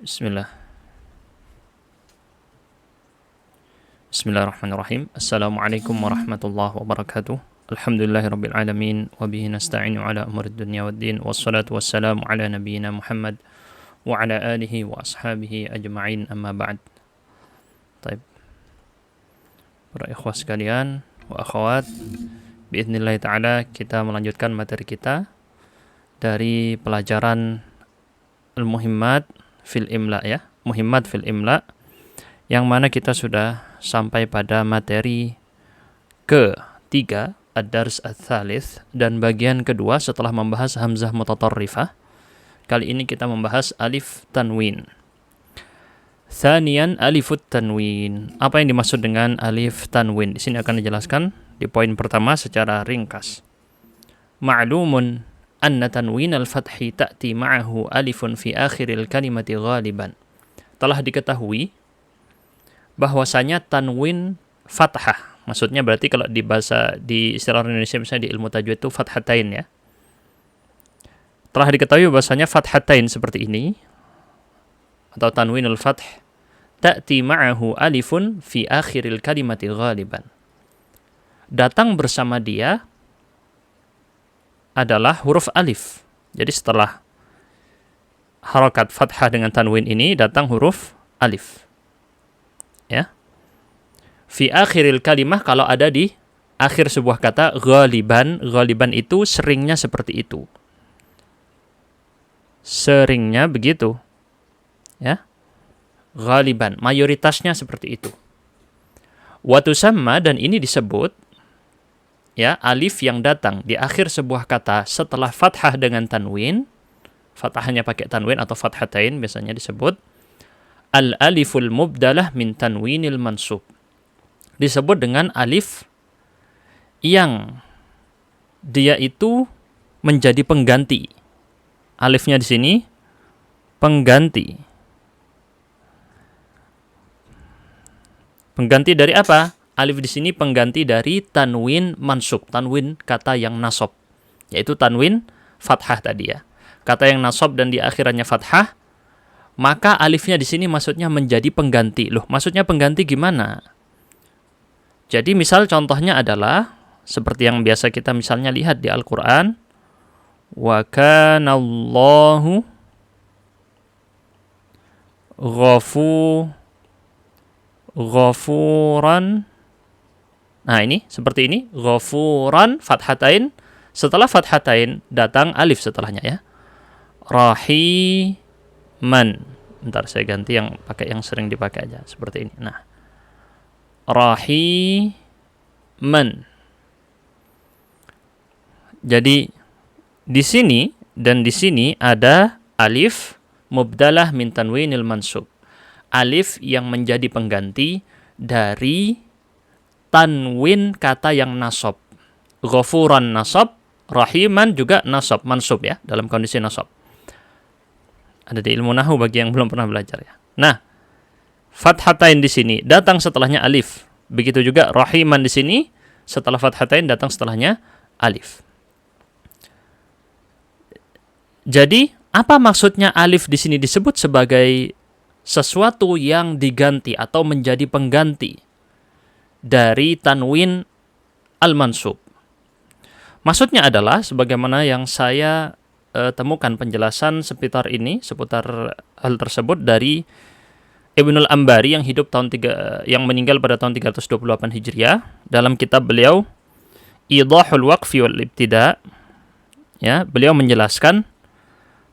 Bismillah. Bismillahirrahmanirrahim. Assalamualaikum warahmatullahi wabarakatuh. Alhamdulillahirabbil alamin wa bihi nasta'inu ala umuri dunya waddin wassalatu wassalamu ala nabiyyina Muhammad wa ala alihi wa ashabihi ajma'in amma ba'd. Baik. Para ikhwah sekalian wa akhwat, biidznillah taala kita melanjutkan materi kita dari pelajaran al-muhimmat fil imla ya, muhimmat fil imla, yang mana kita sudah sampai pada materi ke-3 ad-dars ats-tsalits dan bagian kedua setelah membahas hamzah mutatarrifah. Kali ini kita membahas alif tanwin. Tsaniyan alifut tanwin. Apa yang dimaksud dengan alif tanwin? Di sini akan dijelaskan di poin pertama secara ringkas. Ma'lumun anna tanwin al-fathi ta'ti ma'ahu alifun fi akhiril kalimati ghaliban. Telah diketahui bahwasanya tanwin fathah, maksudnya berarti kalau di bahasa di istilah Indonesia misalnya di ilmu tajwid itu fathatain ya. Telah diketahui bahwasanya fathatain seperti ini atau tanwinul fath ta'ti ma'ahu alifun fi akhiril kalimati ghaliban. Datang bersama dia adalah huruf alif. Jadi setelah harakat fathah dengan tanwin ini datang huruf alif. Ya. Fi akhiril kalimah kalau ada di akhir sebuah kata ghaliban, ghaliban itu seringnya seperti itu. Seringnya begitu. Ya. Ghaliban, mayoritasnya seperti itu. Wa tusamma, dan ini disebut ya, alif yang datang di akhir sebuah kata setelah fathah dengan tanwin, fathahnya pakai tanwin atau fathatain biasanya disebut al-aliful mubdalah min tanwinil mansub. Disebut dengan alif yang dia itu menjadi pengganti. Alifnya di sini pengganti. Pengganti dari apa? Alif di sini pengganti dari tanwin mansub, tanwin kata yang nasab, yaitu tanwin fathah tadi ya. Kata yang nasab dan di akhirannya fathah, maka alifnya di sini maksudnya menjadi pengganti. Loh, maksudnya pengganti gimana? Jadi misal contohnya adalah seperti yang biasa kita misalnya lihat di Al-Qur'an, wa kana Allahu ghafuran. Nah, ini seperti ini, ghafuran fathatain, setelah fathatain datang alif setelahnya ya. Rahiman. Bentar saya ganti yang pakai yang sering dipakai aja seperti ini. Nah, rahiman. Jadi di sini dan di sini ada alif mubdalah min tanwinil mansub. Alif yang menjadi pengganti dari tanwin kata yang nasab. Ghafuran nasab, rahiman juga nasab, mansub ya, dalam kondisi nasab. Ada di ilmu nahwu bagi yang belum pernah belajar ya. Nah, fathatain di sini datang setelahnya alif. Begitu juga rahiman di sini setelah fathatain datang setelahnya alif. Jadi, apa maksudnya alif di sini disebut sebagai sesuatu yang diganti atau menjadi pengganti dari tanwin al-mansub? Maksudnya adalah sebagaimana yang saya temukan penjelasan seputar hal tersebut dari Ibnul Ambari yang yang meninggal pada tahun 328 Hijriah dalam kitab beliau Idahul Waqfi wal Ibtida. Ya, beliau menjelaskan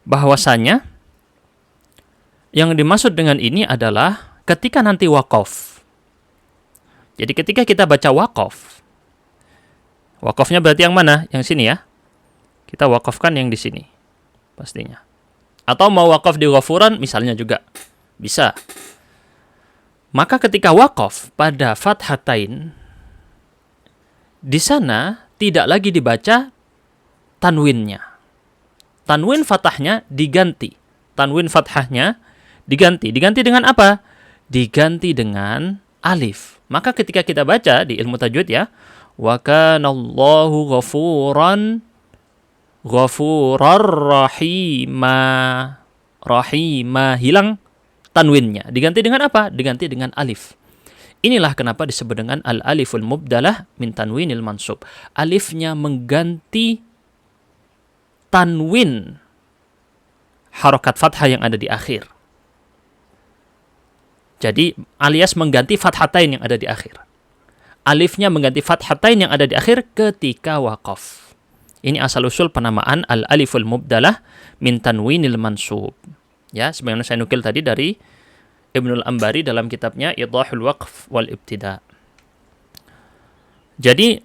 bahwasanya yang dimaksud dengan ini adalah ketika nanti waqaf. Jadi ketika kita baca waqaf, waqafnya berarti yang mana? Yang sini ya. Kita waqafkan yang di sini pastinya. Atau mau waqaf di ghafuran misalnya juga bisa. Maka ketika waqaf pada fathatain, di sana tidak lagi dibaca tanwinnya. Tanwin fathahnya diganti. Tanwin fathahnya diganti. Diganti dengan apa? Diganti dengan alif. Maka ketika kita baca di ilmu tajwid ya, wa kana Allahu ghafuran ghafurar rahima. Rahima hilang tanwinnya. Diganti dengan apa? Diganti dengan alif. Inilah kenapa disebut dengan al-aliful mubdalah min tanwinil mansub. Alifnya mengganti tanwin harokat fathah yang ada di akhir. Jadi alias mengganti fathatain yang ada di akhir. Alifnya mengganti fathatain yang ada di akhir ketika waqaf. Ini asal-usul penamaan al-aliful mubdalah min tanwinil mansub. Ya, sebagaimana saya nukil tadi dari Ibnul Ambari dalam kitabnya Idahul Waqf wal Ibtida. Jadi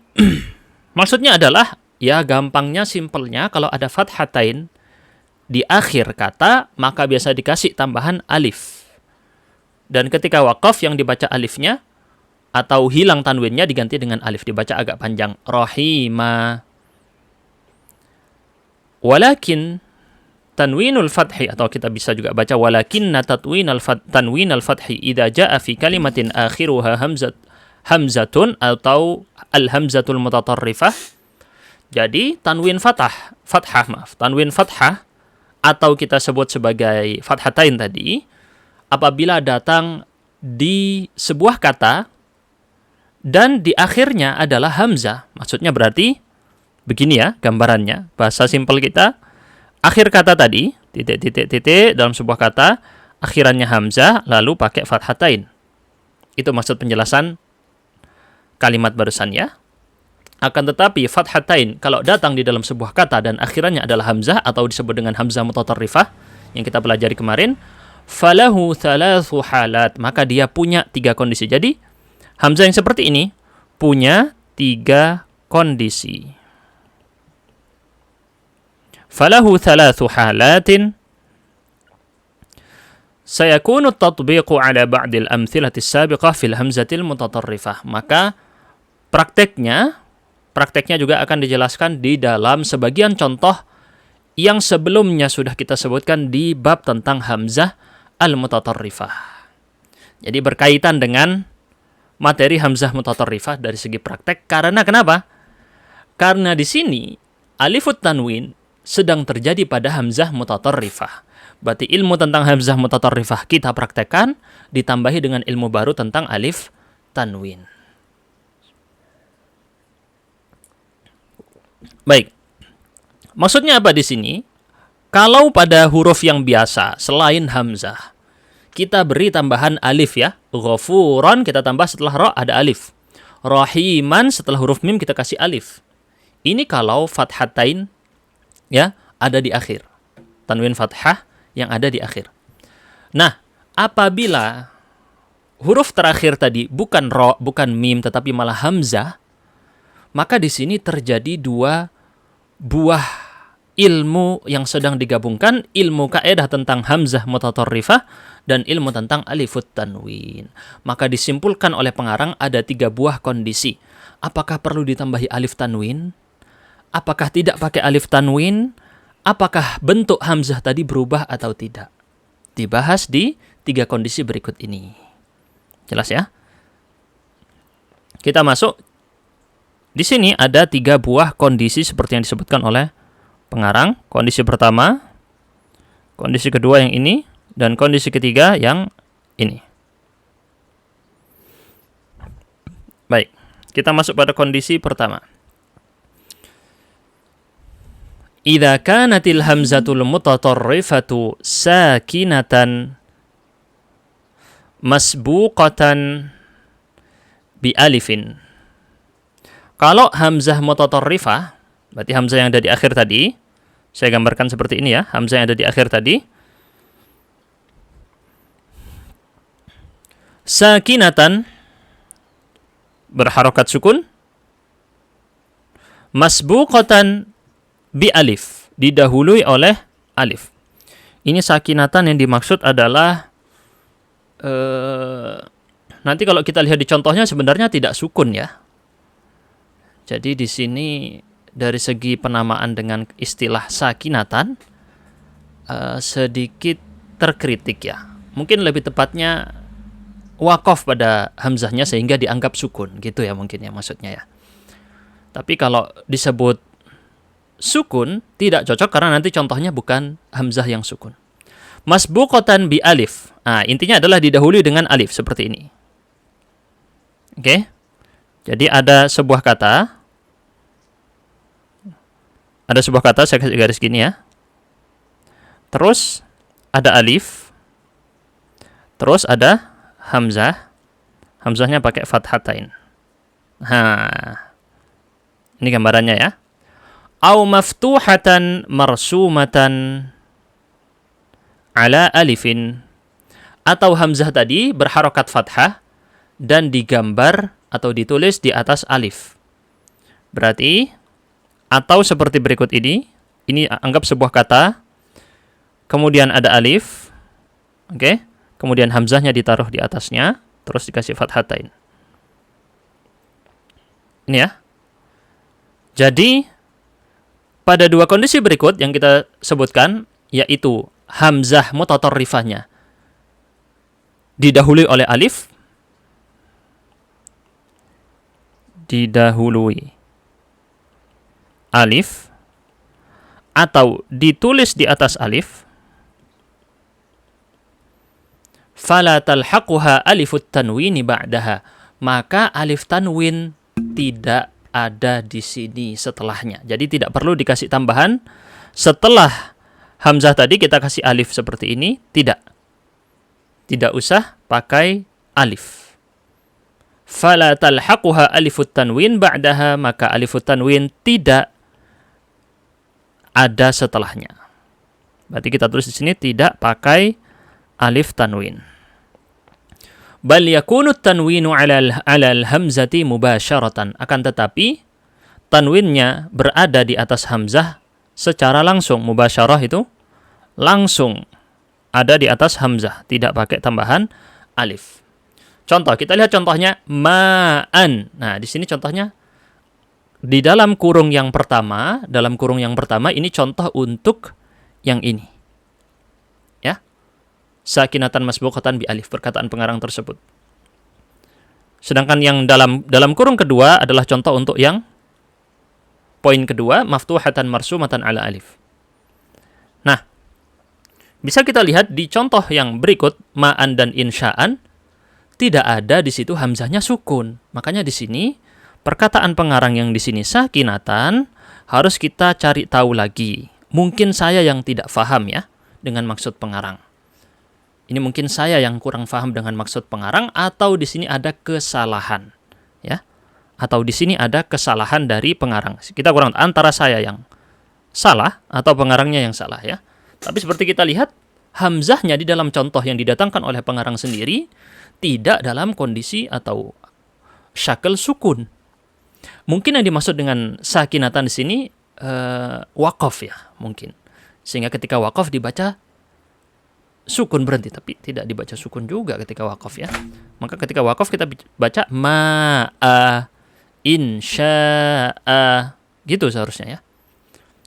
maksudnya adalah, ya gampangnya, simpelnya, kalau ada fathatain di akhir kata, maka biasa dikasih tambahan alif. Dan ketika waqaf yang dibaca alifnya atau hilang tanwinnya diganti dengan alif, dibaca agak panjang. Rahima. Walakin tanwinul fathi, atau kita bisa juga baca walakinna tanwinal fathi idza jaa fi kalimatin akhiruha hamzatun atau al-hamzatul mutatarrifah. Jadi tanwin tanwin fathah atau kita sebut sebagai fathatain tadi, apabila datang di sebuah kata dan di akhirnya adalah hamzah. Maksudnya berarti begini ya gambarannya, bahasa simpel kita. Akhir kata tadi, titik dalam sebuah kata, akhirannya hamzah, lalu pakai fathatain. Itu maksud penjelasan kalimat barusan ya. Akan tetapi fathatain kalau datang di dalam sebuah kata dan akhirannya adalah hamzah atau disebut dengan hamzah mutatarrifah yang kita pelajari kemarin, falahu thalathu halat, maka dia punya 3 kondisi. Jadi hamzah yang seperti ini punya 3 kondisi. Falahu thalathu halatin sayakunu at-tatbiqu ala ba'dil amthilati as-sabiqah fil hamzatil mutatarrifah. Maka prakteknya juga akan dijelaskan di dalam sebagian contoh yang sebelumnya sudah kita sebutkan di bab tentang hamzah al-mutatarrifah. Jadi berkaitan dengan materi hamzah mutatarrifah dari segi praktek. Karena kenapa? Karena di sini alifut tanwin sedang terjadi pada hamzah mutatarrifah. Berarti ilmu tentang hamzah mutatarrifah kita praktekkan, ditambahi dengan ilmu baru tentang alif tanwin. Baik. Maksudnya apa di sini? Kalau pada huruf yang biasa selain hamzah, kita beri tambahan alif ya. Ghafuran kita tambah setelah ra ada alif. Rahiman setelah huruf mim kita kasih alif. Ini kalau fathatain ya ada di akhir. Tanwin fathah yang ada di akhir. Nah, apabila huruf terakhir tadi bukan ra, bukan mim tetapi malah hamzah, maka di sini terjadi 2 buah ilmu yang sedang digabungkan, ilmu kaidah tentang hamzah mutatarrifah dan ilmu tentang alifut tanwin. Maka disimpulkan oleh pengarang ada 3 buah kondisi. Apakah perlu ditambahi alif tanwin? Apakah tidak pakai alif tanwin? Apakah bentuk hamzah tadi berubah atau tidak? Dibahas di 3 kondisi berikut ini. Jelas ya? Kita masuk. Di sini ada 3 buah kondisi seperti yang disebutkan oleh pengarang. Kondisi pertama, kondisi kedua yang ini, dan kondisi ketiga yang ini. Baik, kita masuk pada kondisi pertama. Idza kanatil hamzatul mutatarrifatu sakinatan masbuqatan bi alifin. Kalau hamzah mutatarrifah, berarti hamzah yang ada di akhir tadi, saya gambarkan seperti ini ya, hamzah yang ada di akhir tadi. Sakinatan berharokat sukun, masbuqatan bi alif, didahului oleh alif. Ini sakinatan yang dimaksud adalah nanti kalau kita lihat di contohnya sebenarnya tidak sukun ya. Jadi di sini dari segi penamaan dengan istilah sakinatan sedikit terkritik ya. Mungkin lebih tepatnya waqaf pada hamzahnya sehingga dianggap sukun gitu ya mungkin ya maksudnya ya. Tapi kalau disebut sukun tidak cocok karena nanti contohnya bukan hamzah yang sukun. Masbuqatan bi alif. Nah, intinya adalah didahului dengan alif seperti ini. Oke. Jadi ada sebuah kata. Ada sebuah kata, saya kasih garis gini ya. Terus ada alif. Terus ada hamzah. Hamzahnya pakai fathatain. Nah, ini gambarannya ya. Au maftuhatan marsumatan ala alifin. Atau hamzah tadi berharokat fathah dan digambar atau ditulis di atas alif. Berarti, atau seperti berikut ini anggap sebuah kata, kemudian ada alif, oke, kemudian hamzahnya ditaruh di atasnya, terus dikasih fathatain. Ini ya. Jadi, pada dua kondisi berikut yang kita sebutkan, yaitu hamzah mutatarrifahnya didahului oleh alif, atau ditulis di atas alif, fala talhaquha alifut tanwini ba'daha, maka alif tanwin tidak ada di sini setelahnya. Jadi tidak perlu dikasih tambahan setelah hamzah tadi kita kasih alif seperti ini, tidak usah pakai alif. Fala talhaquha alifut tanwin ba'daha, maka alifut tanwin tidak ada setelahnya. Berarti kita tulis di sini tidak pakai alif tanwin. Bal yakunu tanwinu ala al-hamzati mubasharatan. Akan tetapi tanwinnya berada di atas hamzah secara langsung. Mubasyarah itu langsung ada di atas hamzah, tidak pakai tambahan alif. Contoh, kita lihat contohnya ma'an. Nah, di sini contohnya di dalam kurung yang pertama, ini contoh untuk yang ini. Ya. Sakinatan masbuqatan bi alif, perkataan pengarang tersebut. Sedangkan yang dalam kurung kedua adalah contoh untuk yang poin kedua, maftuhatan marsumatan ala alif. Nah, bisa kita lihat di contoh yang berikut, ma'an dan insya'an, tidak ada di situ hamzahnya sukun. Makanya di sini perkataan pengarang yang di sini sakinatan harus kita cari tahu lagi. Mungkin saya yang tidak faham ya dengan maksud pengarang. Ini mungkin saya yang kurang faham dengan maksud pengarang, atau di sini ada kesalahan, ya. Atau di sini ada kesalahan dari pengarang. Kita kurang antara saya yang salah atau pengarangnya yang salah ya. Tapi seperti kita lihat, hamzahnya di dalam contoh yang didatangkan oleh pengarang sendiri tidak dalam kondisi atau syakal sukun. Mungkin yang dimaksud dengan sakinatan di sini waqaf ya, mungkin. Sehingga ketika waqaf dibaca sukun berhenti, tapi tidak dibaca sukun juga ketika waqaf ya. Maka ketika waqaf kita baca ma'a, insya'a, gitu seharusnya ya.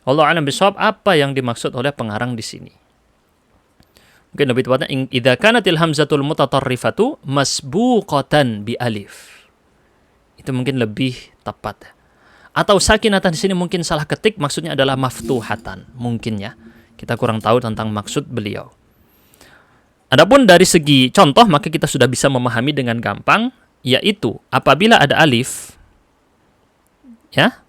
Wallahu a'lam bishawab, apa yang dimaksud oleh pengarang di sini. Mungkin lebih tepatnya idza kanatil hamzatul mutatarrifatu masbuqatan bi alif. Itu mungkin lebih tepat. Atau sakinatan di sini mungkin salah ketik, maksudnya adalah maftuhatan, mungkin ya. Kita kurang tahu tentang maksud beliau. Adapun dari segi contoh, maka kita sudah bisa memahami dengan gampang, yaitu apabila ada alif ya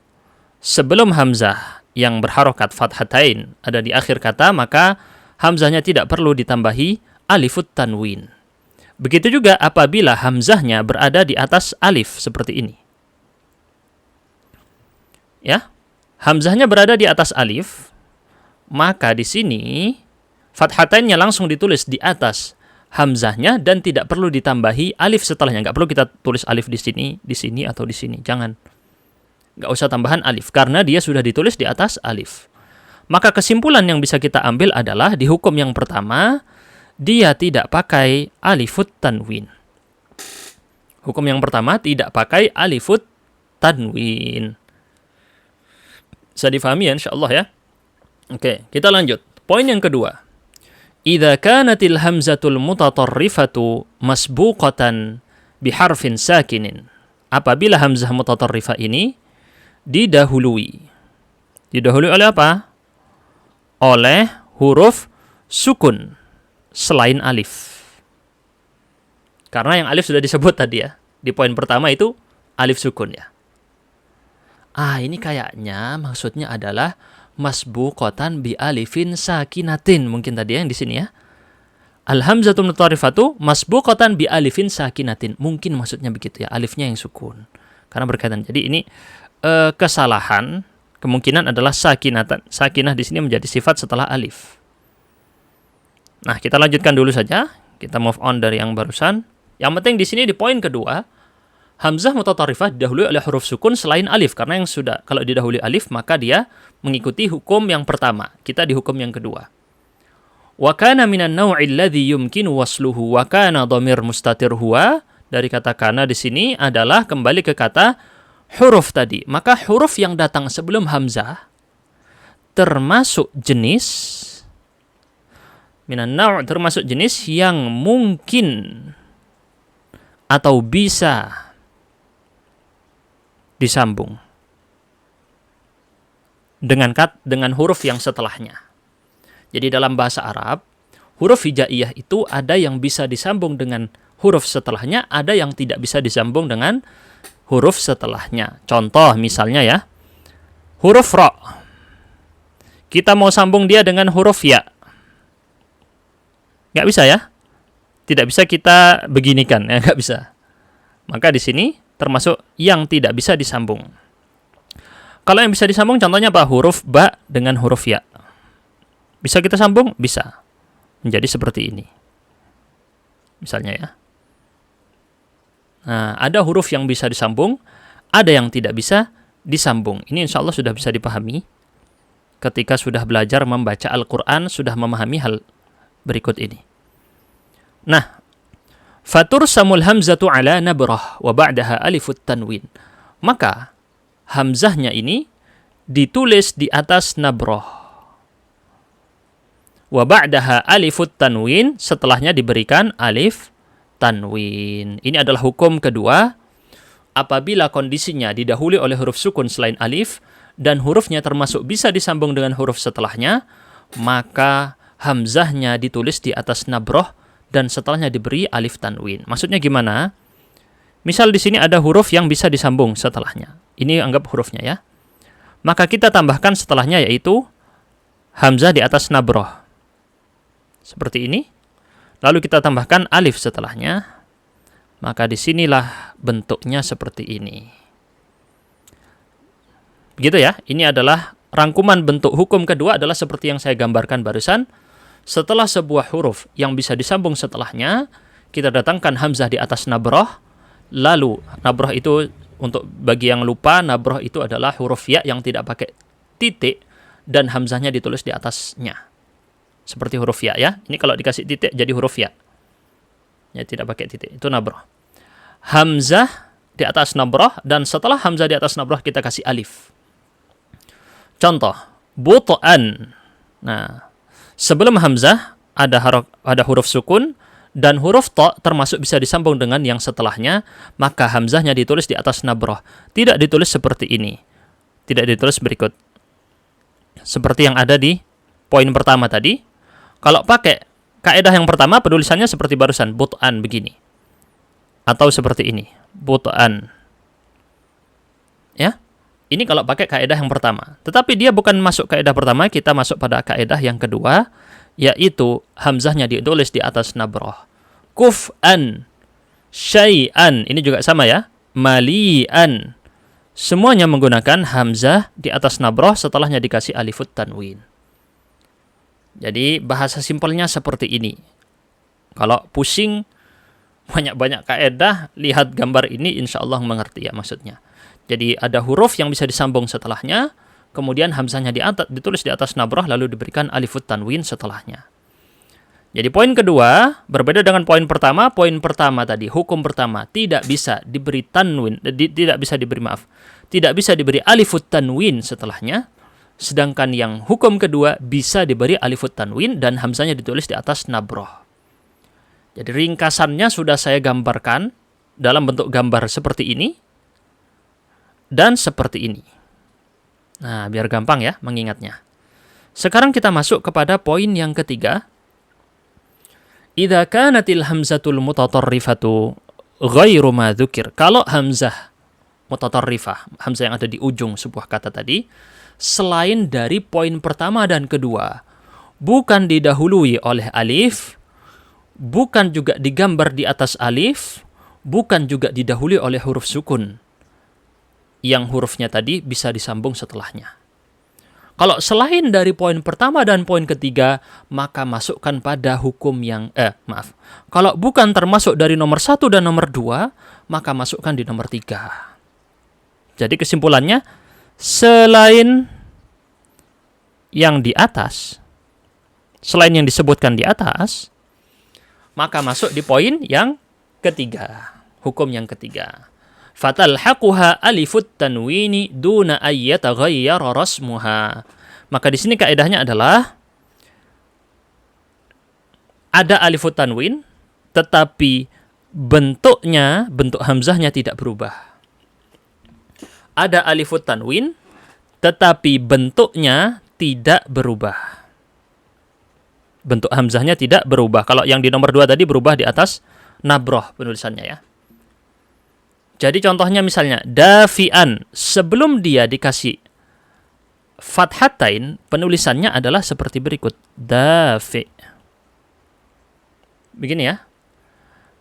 sebelum hamzah yang berharokat fathatain ada di akhir kata, maka hamzahnya tidak perlu ditambahi alifut tanwin. Begitu juga apabila hamzahnya berada di atas alif seperti ini. Ya, hamzahnya berada di atas alif, maka di sini fathatainnya langsung ditulis di atas hamzahnya dan tidak perlu ditambahi alif setelahnya. Nggak perlu kita tulis alif di sini atau di sini. Jangan. Nggak usah tambahan alif, karena dia sudah ditulis di atas alif. Maka kesimpulan yang bisa kita ambil adalah di hukum yang pertama, dia tidak pakai alifut tanwin. Hukum yang pertama tidak pakai alifut tanwin. Bisa difahami ya insyaallah ya. Oke, kita lanjut. Poin yang kedua. Idza kanatil hamzatul mutatarrifatu masbuqatan biharfin sakinin. Apabila hamzah mutatarrifah ini didahului. Didahului oleh apa? Oleh huruf sukun selain alif. Karena yang alif sudah disebut tadi ya. Di poin pertama itu alif sukun ya. Ini kayaknya maksudnya adalah masbuqatan bi alifin sakinatin. Mungkin tadi yang di sini ya. Al-hamzatu mutharifatu masbuqatan bi alifin sakinatin. Mungkin maksudnya begitu ya, alifnya yang sukun. Karena berkaitan. Jadi ini kesalahan kemungkinan adalah sakinatan. Sakinah di sini menjadi sifat setelah alif. Nah, kita lanjutkan dulu saja. Kita move on dari yang barusan. Yang penting di sini di poin kedua, hamzah mutatarifah didahului oleh huruf sukun selain alif. Karena yang sudah, kalau didahului alif, maka dia mengikuti hukum yang pertama. Kita di hukum yang kedua. Wa kana minan naw'i alladhi yumkinu wasluhu wa kana dhamir mustatir huwa. Dari kata kana di sini adalah kembali ke kata huruf tadi. Maka huruf yang datang sebelum hamzah termasuk jenis minan naw' termasuk jenis yang mungkin atau bisa disambung dengan huruf yang setelahnya. Jadi dalam bahasa Arab, huruf hijaiyah itu ada yang bisa disambung dengan huruf setelahnya, ada yang tidak bisa disambung dengan huruf setelahnya. Contoh misalnya ya, huruf ra. Kita mau sambung dia dengan huruf ya. Nggak bisa ya? Tidak bisa kita beginikan, ya nggak bisa. Maka di sini termasuk yang tidak bisa disambung. Kalau yang bisa disambung contohnya apa? Huruf ba dengan huruf ya. Bisa kita sambung? Bisa. Menjadi seperti ini. Misalnya ya. Nah, ada huruf yang bisa disambung, ada yang tidak bisa disambung. Ini insya Allah sudah bisa dipahami ketika sudah belajar membaca Al-Quran, sudah memahami hal berikut ini. Nah, fatursamul hamzatu ala nabrah wa ba'daha alifut tanwin. Maka hamzahnya ini ditulis di atas nabrah. Wa ba'daha alifut tanwin, setelahnya diberikan alif tanwin. Ini adalah hukum kedua. Apabila kondisinya didahului oleh huruf sukun selain alif dan hurufnya termasuk bisa disambung dengan huruf setelahnya, maka hamzahnya ditulis di atas nabrah dan setelahnya diberi alif tanwin. Maksudnya gimana? Misal di sini ada huruf yang bisa disambung setelahnya. Ini anggap hurufnya ya. Maka kita tambahkan setelahnya yaitu hamzah di atas nabrah. Seperti ini. Lalu kita tambahkan alif setelahnya. Maka disinilah bentuknya seperti ini. Begitu ya. Ini adalah rangkuman bentuk hukum kedua adalah seperti yang saya gambarkan barusan. Setelah sebuah huruf yang bisa disambung setelahnya, kita datangkan hamzah di atas nabrah. Lalu nabrah itu, untuk bagi yang lupa, nabrah itu adalah huruf ya yang tidak pakai titik dan hamzahnya ditulis di atasnya. Seperti huruf ya ya. Ini kalau dikasih titik jadi huruf ya. Ya tidak pakai titik. Itu nabrah. Hamzah di atas nabrah dan setelah hamzah di atas nabrah kita kasih alif. Contoh, but'an. Nah, sebelum hamzah ada huruf sukun dan huruf ta termasuk bisa disambung dengan yang setelahnya, maka hamzahnya ditulis di atas nabrah. Tidak ditulis seperti ini. Tidak ditulis berikut. Seperti yang ada di poin pertama tadi. Kalau pakai kaidah yang pertama, penulisannya seperti barusan, but'an begini. Atau seperti ini, but'an. Ya. Ini kalau pakai kaidah yang pertama. Tetapi dia bukan masuk kaidah pertama, kita masuk pada kaidah yang kedua, yaitu hamzahnya ditulis di atas nabrah. Kuf'an, syai'an, ini juga sama ya. Mali'an. Semuanya menggunakan hamzah di atas nabrah, setelahnya dikasih alifut tanwin. Jadi bahasa simpelnya seperti ini. Kalau pusing banyak-banyak kaidah, lihat gambar ini insya Allah mengerti ya maksudnya. Jadi ada huruf yang bisa disambung setelahnya, kemudian hamzahnya ditulis di atas nabrah lalu diberikan alifut tanwin setelahnya. Jadi poin kedua berbeda dengan poin pertama. Poin pertama tadi, hukum pertama tidak bisa diberi tanwin, tidak bisa diberi alifut tanwin setelahnya. Sedangkan yang hukum kedua bisa diberi alifut tanwin dan hamzahnya ditulis di atas nabrah. Jadi ringkasannya sudah saya gambarkan dalam bentuk gambar seperti ini dan seperti ini. Nah, biar gampang ya mengingatnya. Sekarang kita masuk kepada poin yang ketiga, idza kanatil hamzatul mutatarrifatu ghairu ma dzukir. Kalau hamzah mutatarrifah, hamzah yang ada di ujung sebuah kata tadi, selain dari poin pertama dan kedua, bukan didahului oleh alif, bukan juga digambar di atas alif, bukan juga didahului oleh huruf sukun, yang hurufnya tadi bisa disambung setelahnya. Kalau selain dari poin pertama dan poin ketiga, maka masukkan pada hukum yang kalau bukan termasuk dari nomor 1 dan nomor 2, maka masukkan di nomor 3. Jadi kesimpulannya, selain yang di atas, selain yang disebutkan di atas, maka masuk di poin yang ketiga, hukum yang ketiga. Fatalhaquha alifut tanwini duna ayyataghayyara rasmuha. Maka di sini kaidahnya adalah ada alifut tanwin tetapi bentuk hamzahnya tidak berubah. Ada alifut tanwin tetapi bentuknya tidak berubah. Bentuk hamzahnya tidak berubah. Kalau yang di nomor 2 tadi berubah di atas nabroh penulisannya ya. Jadi contohnya misalnya dafi'an, sebelum dia dikasih fathatain, penulisannya adalah seperti berikut. Dafi'. Begini ya.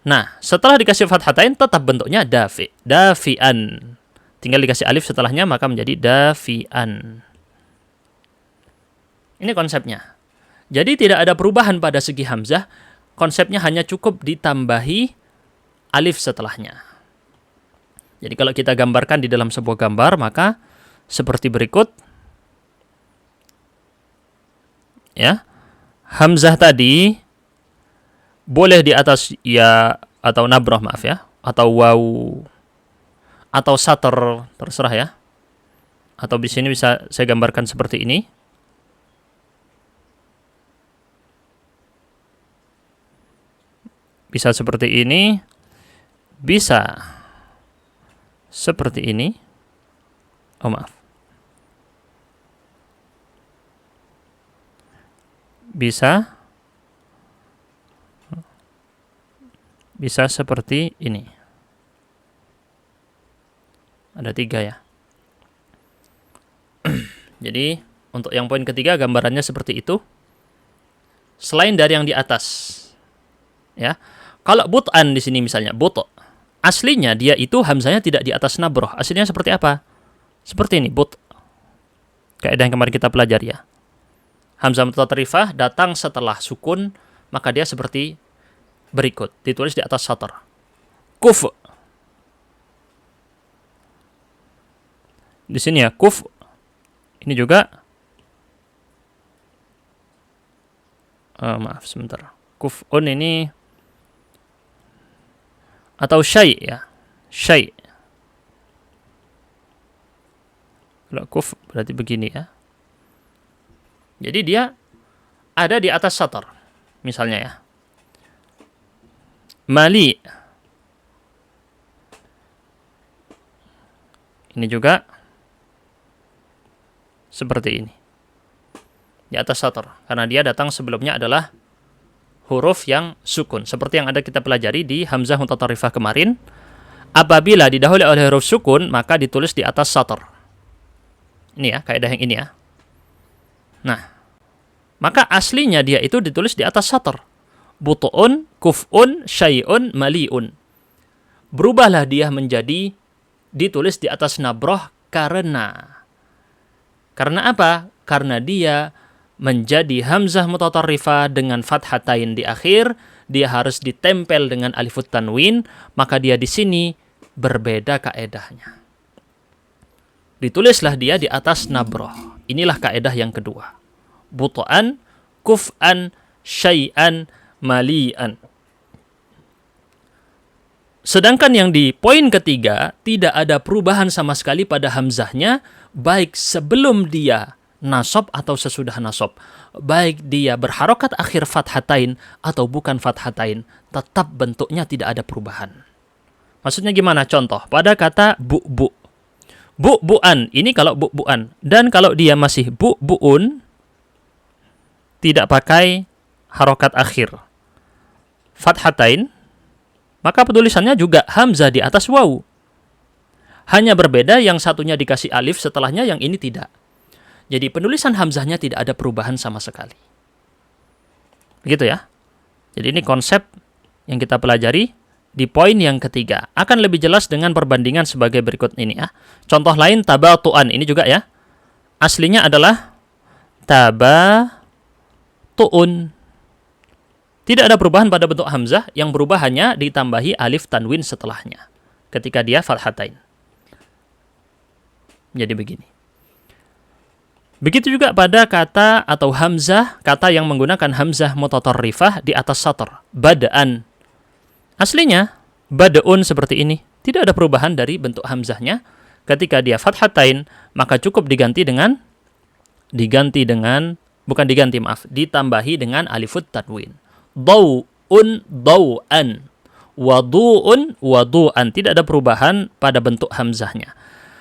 Nah, setelah dikasih fathatain tetap bentuknya dafi'. Dafi'an. Tinggal dikasih alif setelahnya maka menjadi dafi'an. Ini konsepnya. Jadi tidak ada perubahan pada segi hamzah. Konsepnya hanya cukup ditambahi alif setelahnya. Jadi kalau kita gambarkan di dalam sebuah gambar, maka seperti berikut. Ya. Hamzah tadi boleh di atas ya atau nabroh, maaf ya, atau waw atau satar, terserah ya. Atau di sini bisa saya gambarkan seperti ini. Bisa seperti ini. Bisa seperti ini. Oh maaf. Bisa seperti ini. Ada 3 ya. Jadi untuk yang poin ketiga gambarannya seperti itu. Selain dari yang di atas. Ya. Kalau but'an di sini misalnya, but'. Aslinya dia itu hamzahnya tidak di atas nabroh. Aslinya seperti apa? Seperti ini, but. Kaidah yang kemarin kita pelajari ya. Hamzah mutatarrifah datang setelah sukun, maka dia seperti berikut. Ditulis di atas satar. Kuf. Di sini ya, kuf. Ini juga. Maaf, sebentar. Kuf'un ini atau syai' ya. Syai'. Kalau kuf berarti begini ya. Jadi dia ada di atas satar. Misalnya ya. Mali. Ini juga seperti ini. Di atas satar. Karena dia datang sebelumnya adalah huruf yang sukun. Seperti yang ada kita pelajari di hamzah mutatarrifah kemarin. Apabila didahului oleh huruf sukun, maka ditulis di atas satar. Ini ya, kaidah yang ini ya. Nah, maka aslinya dia itu ditulis di atas satar. Butu'un, kuf'un, syai'un, mali'un. Berubahlah dia menjadi ditulis di atas nabroh karena apa? Karena dia menjadi hamzah mutatarrifah dengan fathatain di akhir, dia harus ditempel dengan alifut tanwin, maka dia di sini berbeda kaedahnya. Ditulislah dia di atas nabroh. Inilah kaedah yang kedua. Butu'an, kuf'an, syai'an, mali'an. Sedangkan yang di poin ketiga, tidak ada perubahan sama sekali pada hamzahnya, baik sebelum dia nasab atau sesudah nasab. Baik dia berharokat akhir fathatain atau bukan fathatain, tetap bentuknya tidak ada perubahan. Maksudnya gimana? Contoh, pada kata bu-bu. Bu-bu'an, ini kalau bu-bu'an. Dan kalau dia masih bu-bu'un, tidak pakai harokat akhir. fathatain, maka penulisannya juga hamzah di atas waw. Hanya berbeda yang satunya dikasih alif setelahnya, yang ini tidak. Jadi penulisan hamzahnya tidak ada perubahan sama sekali. Begitu ya. Jadi ini konsep yang kita pelajari di poin yang ketiga. Akan lebih jelas dengan perbandingan sebagai berikut ini ya. Contoh lain tabatu'an, ini juga ya. Aslinya adalah tabatu'un. Tidak ada perubahan pada bentuk hamzah, yang berubah hanya ditambahi alif tanwin setelahnya ketika dia fathatain. Jadi begini. Begitu juga pada kata atau hamzah, kata yang menggunakan hamzah mutatarrifah di atas sator. Bada'an. Aslinya, bada'un seperti ini. Tidak ada perubahan dari bentuk hamzahnya. Ketika dia fathatain, maka cukup ditambahi dengan alifut tanwin. Daw'un, daw'an. Wadu'un, wadu'an. Tidak ada perubahan pada bentuk hamzahnya.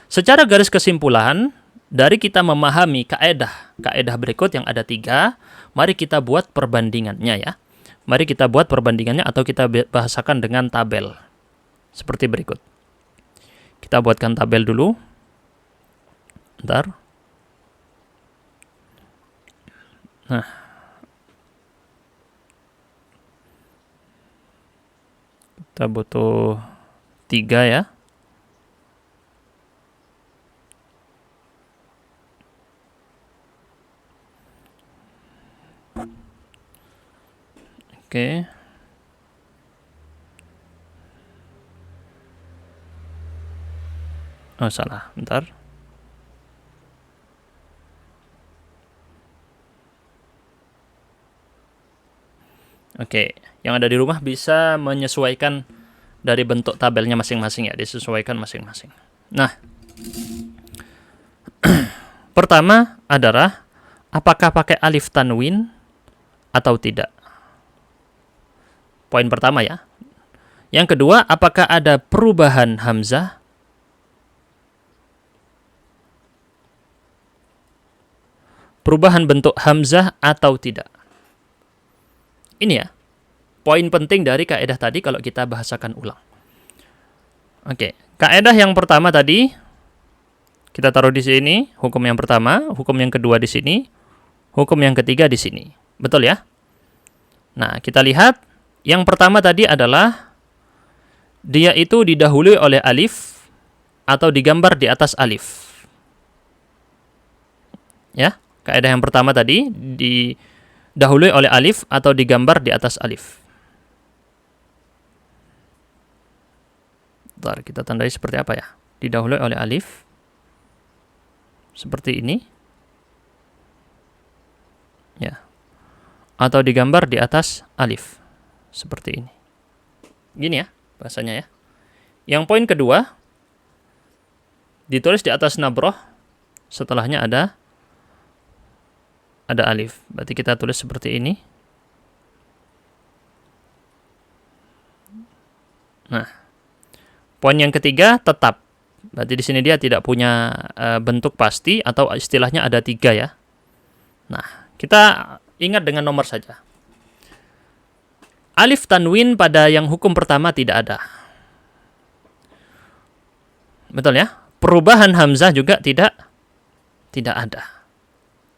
Secara garis kesimpulan, dari kita memahami kaedah berikut yang ada 3, mari kita buat perbandingannya ya. Mari kita buat perbandingannya atau kita bahasakan dengan tabel. Seperti berikut. Kita buatkan tabel dulu. Bentar. Nah. Kita butuh 3 ya. Oke. Oh, salah. Bentar. Oke. Yang ada di rumah bisa menyesuaikan dari bentuk tabelnya masing-masing ya. Disesuaikan masing-masing. Nah. Pertama adalah apakah pakai alif tanwin atau tidak. Poin pertama ya. Yang kedua, apakah ada perubahan hamzah? Perubahan bentuk hamzah atau tidak? Ini ya, poin penting dari kaedah tadi kalau kita bahasakan ulang. Oke, kaedah yang pertama tadi, kita taruh di sini, hukum yang pertama, hukum yang kedua di sini, hukum yang ketiga di sini. Betul ya? Nah, kita lihat. Yang pertama tadi adalah dia itu didahului oleh alif atau digambar di atas alif. Ya, kaidah yang pertama tadi didahului oleh alif atau digambar di atas alif. Bentar, kita tandai seperti apa ya? Didahului oleh alif. Seperti ini. Ya. Atau digambar di atas alif. Seperti ini. Gini ya bahasanya ya. Yang poin kedua, ditulis di atas nabroh, setelahnya ada alif. Berarti kita tulis seperti ini. Nah, poin yang ketiga tetap. Berarti di sini dia tidak punya bentuk pasti atau istilahnya ada 3 ya. Nah, kita ingat dengan nomor saja. Alif tanwin pada yang hukum pertama tidak ada. Betul ya? Perubahan hamzah juga tidak ada.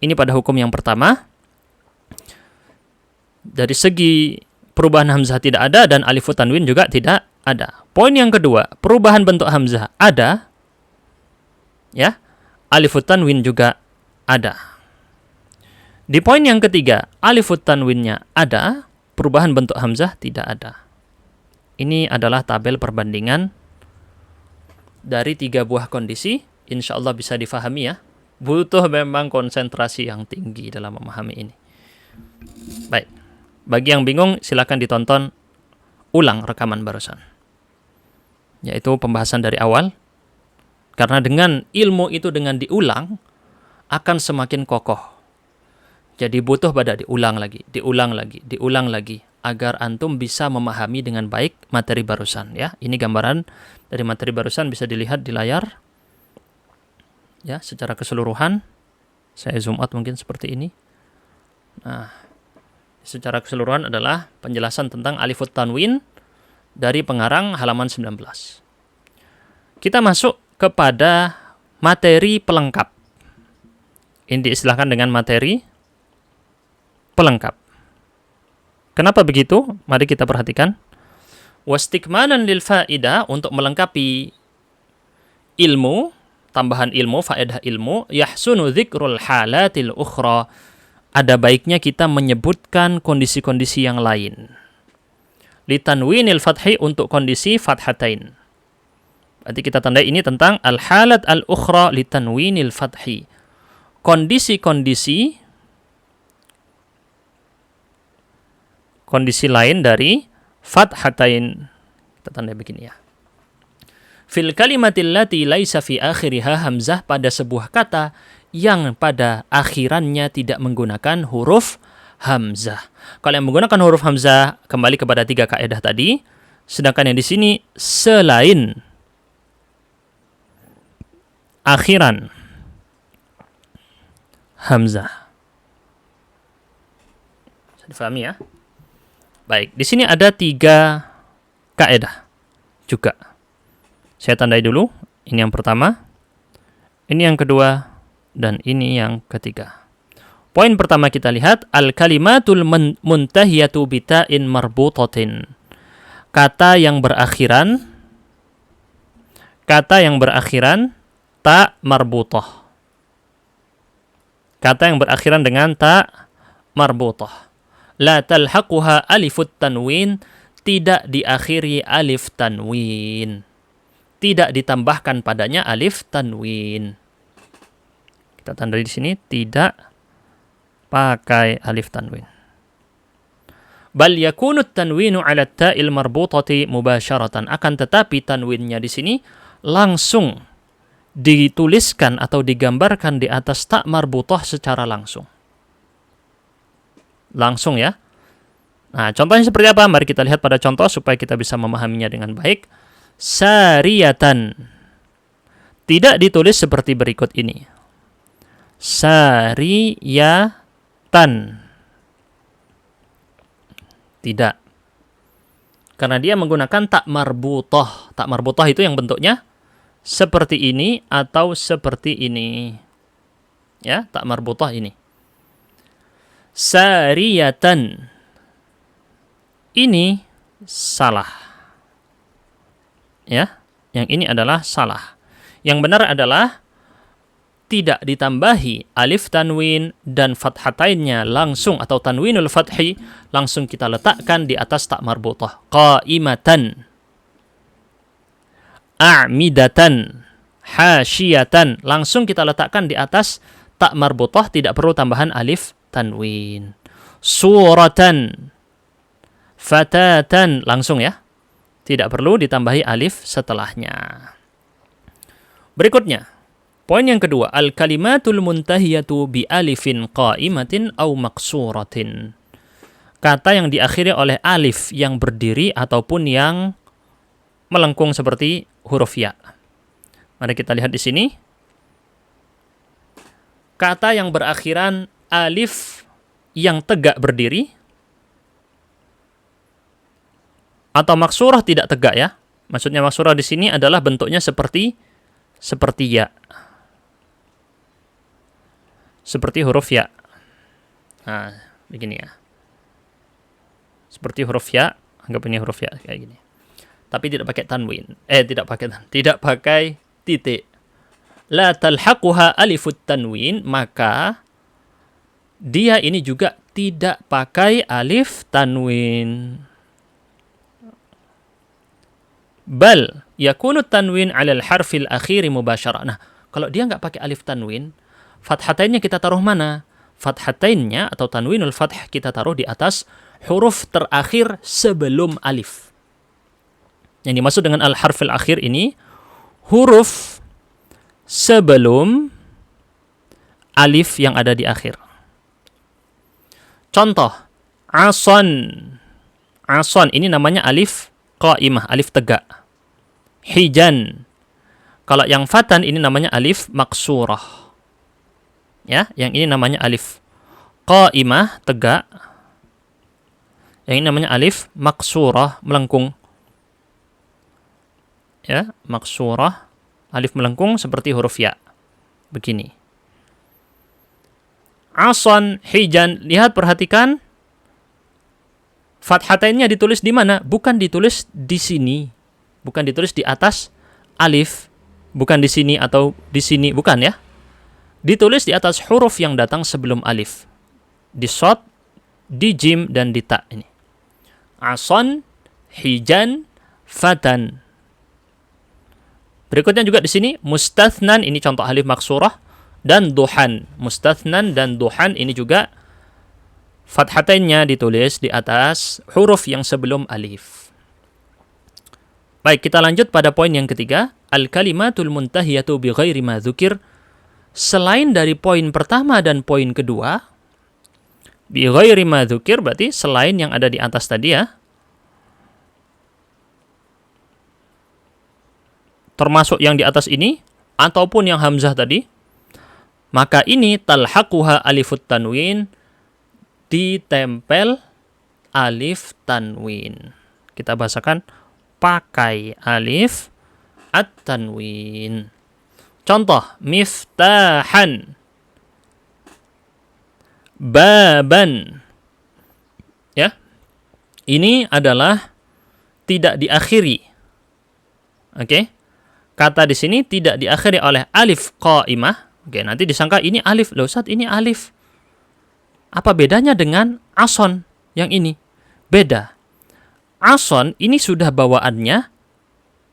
Ini pada hukum yang pertama. Dari segi perubahan hamzah tidak ada dan alif tanwin juga tidak ada. Poin yang kedua, perubahan bentuk hamzah ada. Ya. Alif tanwin juga ada. Di poin yang ketiga, alif tanwinnya ada. Perubahan bentuk hamzah tidak ada. Ini adalah tabel perbandingan dari 3 buah kondisi. Insya Allah bisa difahami ya. Butuh memang konsentrasi yang tinggi dalam memahami ini. Baik. Bagi yang bingung, silakan ditonton ulang rekaman barusan. Yaitu pembahasan dari awal. Karena dengan ilmu itu dengan diulang, akan semakin kokoh. Jadi butuh pada diulang lagi, agar antum bisa memahami dengan baik materi barusan ya. Ini gambaran dari materi barusan bisa dilihat di layar. Ya, secara keseluruhan. Saya zoom out mungkin seperti ini. Nah, secara keseluruhan adalah penjelasan tentang alifut tanwin dari pengarang halaman 19. Kita masuk kepada materi pelengkap. Ini diistilahkan dengan materi pelengkap. Kenapa begitu? Mari kita perhatikan. Wastikmalan lil faidah, untuk melengkapi ilmu, tambahan ilmu, faedah ilmu, yahsunu dzikrul halatil ukhra. Ada baiknya kita menyebutkan kondisi-kondisi yang lain. Litanwinil fathi, untuk kondisi fathatain. Berarti kita tandai ini tentang al-halat al-ukhra litanwinil fathi. Kondisi-kondisi lain dari fathatain. Kita tandai begini ya. Fil kalimatil lati laisa fi akhiriha hamzah, pada sebuah kata yang pada akhirannya tidak menggunakan huruf hamzah. Kalau yang menggunakan huruf hamzah, kembali kepada 3 kaidah tadi. Sedangkan yang di sini selain akhiran hamzah. Bisa difahami ya? Baik, di sini ada 3 kaidah juga. Saya tandai dulu. Ini yang pertama, ini yang kedua, dan ini yang ketiga. Poin pertama kita lihat, al-kalimatul muntahiyatu bita'in marbutatin. Kata yang berakhiran ta marbutah. Kata yang berakhiran dengan ta marbutah. La talhaquha alifut tanwin, tidak diakhiri alif tanwin. Tidak ditambahkan padanya alif tanwin. Kita tandai di sini, tidak pakai alif tanwin. Bal yakunu tanwinu 'ala ta'il marbutati mubasharatan. Akan tetapi tanwinnya di sini langsung dituliskan atau digambarkan di atas ta marbutah secara langsung. Langsung ya. Nah, contohnya seperti apa? Mari kita lihat pada contoh supaya kita bisa memahaminya dengan baik. Sariyatan. Tidak ditulis seperti berikut ini. Sariyatan. Tidak. Karena dia menggunakan tak marbutah. Tak marbutah itu yang bentuknya seperti ini atau seperti ini. Ya, tak marbutah ini. Sariyatan. Ini salah. Ya, yang ini adalah salah. Yang benar adalah tidak ditambahi alif tanwin dan fathatainnya langsung, atau tanwinul fathi langsung kita letakkan di atas tak marbutah. Qaimatan, a'midatan, hasyiyatan, langsung kita letakkan di atas tak marbutah, tidak perlu tambahan alif tanwin. Suratan, fatatan, langsung ya. Tidak perlu ditambahi alif setelahnya. Berikutnya, poin yang kedua, al-kalimatul muntahiyatu bi alifin qaimatin au maksuratin. Kata yang diakhiri oleh alif yang berdiri ataupun yang melengkung seperti huruf ya. Mari kita lihat di sini. Kata yang berakhiran alif yang tegak berdiri atau maksurah tidak tegak ya. Maksudnya maksurah di sini adalah bentuknya seperti ya. Seperti huruf ya. Nah, begini ya. Seperti huruf ya, anggap ini huruf ya kayak gini. Tapi tidak pakai tanwin. Tidak pakai titik. La talhaquha alifut tanwin, maka dia ini juga tidak pakai alif tanwin. Bal yakunu tanwin 'ala al-harfil akhiri mubashara. Nah, kalau dia nggak pakai alif tanwin, fathatainnya kita taruh mana? Fathatainnya atau tanwinul fath kita taruh di atas huruf terakhir sebelum alif. Yang dimaksud dengan al-harfil akhir ini huruf sebelum alif yang ada di akhir. Contoh, ason. Ason ini namanya alif qaimah, alif tegak. Hijan. Kalau yang fatan ini namanya alif maksurah. Ya, yang ini namanya alif qaimah, tegak. Yang ini namanya alif maksurah, melengkung. Ya, maksurah, alif melengkung seperti huruf ya. Begini. Asan, hijan. Lihat, perhatikan. Fathatainnya ditulis di mana? Bukan ditulis di sini. Bukan ditulis di atas alif. Bukan di sini atau di sini. Bukan ya. Ditulis di atas huruf yang datang sebelum alif. Di shad, di jim, dan di ta ini. Asan, hijan, fatan. Berikutnya juga di sini mustathnan, ini contoh alif maksurah, dan duhan. Mustathnan dan duhan ini juga fathatainnya ditulis di atas huruf yang sebelum alif. Baik, kita lanjut pada poin yang ketiga, al-kalimatul muntahiyatu bi ghairi ma dzukir. Selain dari poin pertama dan poin kedua, bi ghairi ma dzukir berarti selain yang ada di atas tadi ya. Termasuk yang di atas ini ataupun yang hamzah tadi, maka ini talhaquha alifut tanwin, ditempel alif tanwin. Kita bahasakan pakai alif at-tanwin. Contoh, miftahan, baban. Ya. Ini adalah tidak diakhiri. Oke. Kata di sini tidak diakhiri oleh alif qaimah. Oke, nanti disangka ini alif. Loh, Ustaz, ini alif. Apa bedanya dengan ason yang ini? Beda. Ason ini sudah bawaannya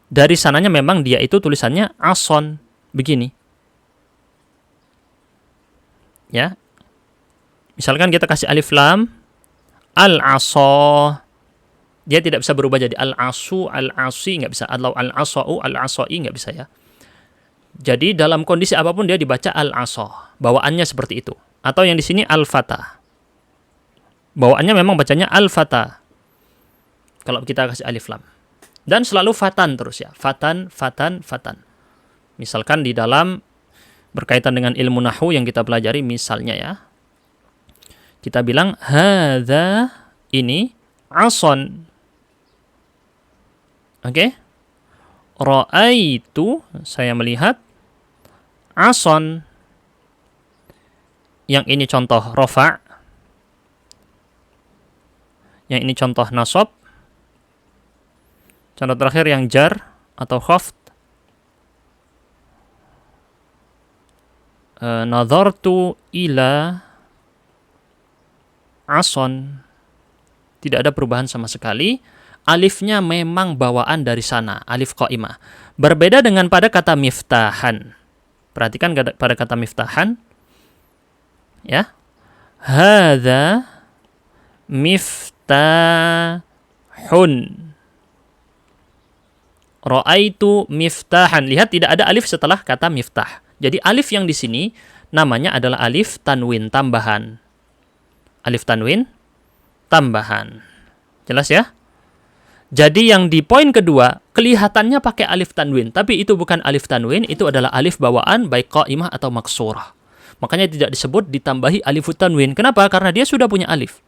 dari sananya, memang dia itu tulisannya ason begini. Ya. Misalkan kita kasih alif lam, al-asa. Dia tidak bisa berubah jadi al-asu, al-asi, nggak bisa. Atau al-asa'u, al-asai, nggak bisa ya. Jadi dalam kondisi apapun dia dibaca al-asa. Bawaannya seperti itu. Atau yang di sini al-fata. Bawaannya memang bacanya al-fata. Kalau kita kasih alif lam. Dan selalu fatan terus ya. Fatan, fatan, fatan. Misalkan di dalam berkaitan dengan ilmu nahwu yang kita pelajari, misalnya ya. Kita bilang, hadza, ini, ason. Oke. Ra'aitu, saya melihat, ason. Yang ini contoh rofa'. Yang ini contoh nasab. Contoh terakhir yang jar atau khafd. Nadhartu ila ason. Tidak ada perubahan sama sekali. Alifnya memang bawaan dari sana, alif qaimah. Berbeda dengan pada kata miftahan. Perhatikan pada kata miftahan. Ya. Hadza miftahun. Ra'aitu miftahan. Lihat, tidak ada alif setelah kata miftah. Jadi alif yang di sini namanya adalah alif tanwin tambahan. Alif tanwin tambahan. Jelas ya? Jadi yang di poin kedua, kelihatannya pakai alif tanwin. Tapi itu bukan alif tanwin, itu adalah alif bawaan baik qaimah atau maksurah. Makanya tidak disebut ditambahi alif tanwin. Kenapa? Karena dia sudah punya alif.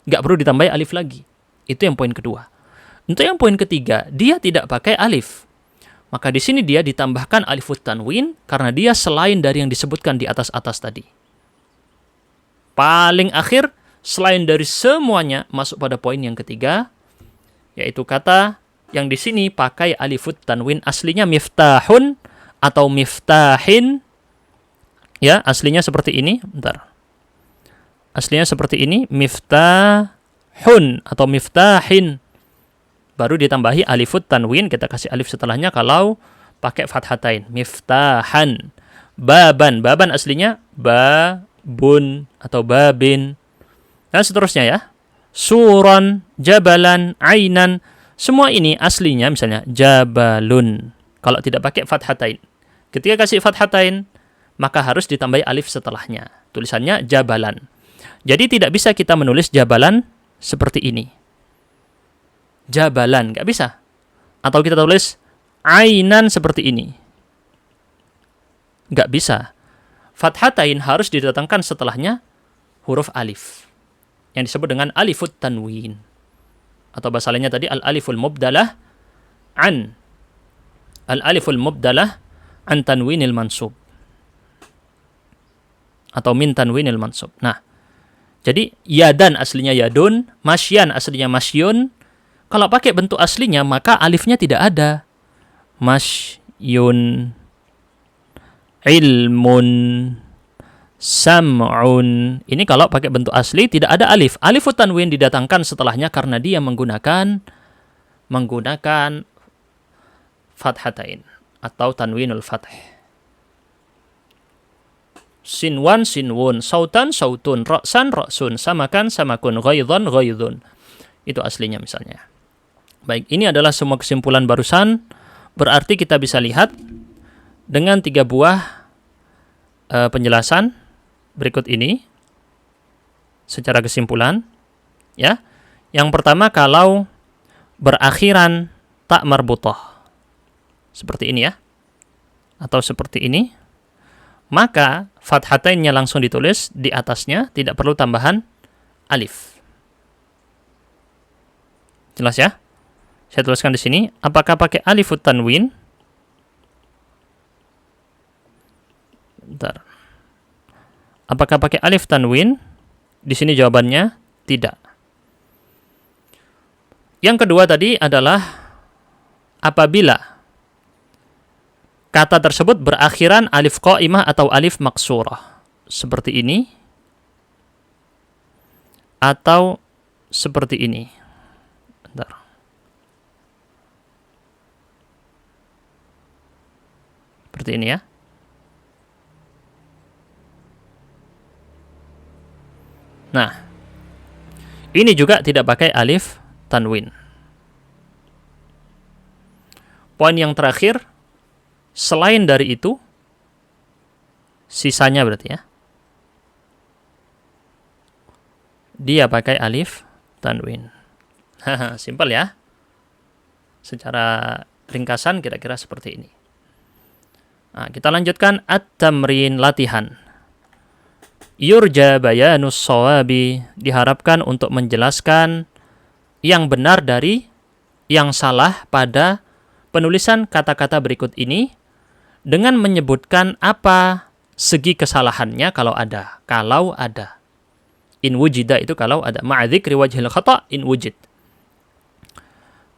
Nggak perlu ditambahi alif lagi. Itu yang poin kedua. Untuk yang poin ketiga, dia tidak pakai alif. Maka di sini dia ditambahkan alif tanwin karena dia selain dari yang disebutkan di atas-atas tadi. Paling akhir, selain dari semuanya, masuk pada poin yang ketiga, yaitu kata yang di sini pakai alif tanwin, aslinya miftahun atau miftahin. Ya, aslinya seperti ini. Bentar. Aslinya seperti ini, miftahun atau miftahin. Baru ditambahi alifut tanwin, kita kasih alif setelahnya kalau pakai fathatain. Miftahan. Baban. Baban aslinya babun atau babin. Dan seterusnya ya. Suron, jabalan, ainan. Semua ini aslinya misalnya jabalun. Kalau tidak pakai fathatain. Ketika kasih fathatain, maka harus ditambahi alif setelahnya. Tulisannya jabalan. Jadi tidak bisa kita menulis jabalan seperti ini. Jabalan, nggak bisa. Atau kita tulis ainan seperti ini. Nggak bisa. Fathatain harus didatangkan setelahnya huruf alif. Yang disebut dengan alifut tanwin. atau bahasa lainnya tadi al-aliful mubdalah an al-aliful mubdalah an tanwinil mansub atau min tanwinil mansub. Nah, jadi yadan aslinya yadun, masyan aslinya masyun. Kalau pakai bentuk aslinya maka alifnya tidak ada. Masyun, ilmun, sam'un. Ini kalau pakai bentuk asli tidak ada alif. Alifut tanwin didatangkan setelahnya karena dia menggunakan fathatain atau tanwinul fath. Sinwan, sinwun, sautan, sautun, ra'san, ra'sun, samakan, samakun, ghaidhan, ghaidhun. Itu aslinya misalnya. Baik, ini adalah semua kesimpulan barusan. Berarti kita bisa lihat dengan 3 buah penjelasan berikut ini secara kesimpulan. Ya, yang pertama kalau berakhiran tak marbutah seperti ini ya, atau seperti ini, maka fathatainnya langsung ditulis di atasnya, tidak perlu tambahan alif. Jelas ya? Saya tuliskan di sini. Apakah pakai alifut tanwin? Bentar. Apakah pakai alif tanwin? Di sini jawabannya tidak. Yang kedua tadi adalah apabila kata tersebut berakhiran alif qaimah atau alif maksurah. Seperti ini. Atau seperti ini. Bentar. Seperti ini ya. Nah, ini juga tidak pakai alif tanwin. Poin yang terakhir, selain dari itu, sisanya berarti ya, dia pakai alif tanwin. Haha, simpel ya. Secara ringkasan kira-kira seperti ini. Nah, kita lanjutkan at-tamrin, latihan. Yurja bayanus shawabi, diharapkan untuk menjelaskan yang benar dari yang salah pada penulisan kata-kata berikut ini dengan menyebutkan apa segi kesalahannya kalau ada. Kalau ada. In wujida itu kalau ada. Ma'adzikri wajhil khata' in wujid.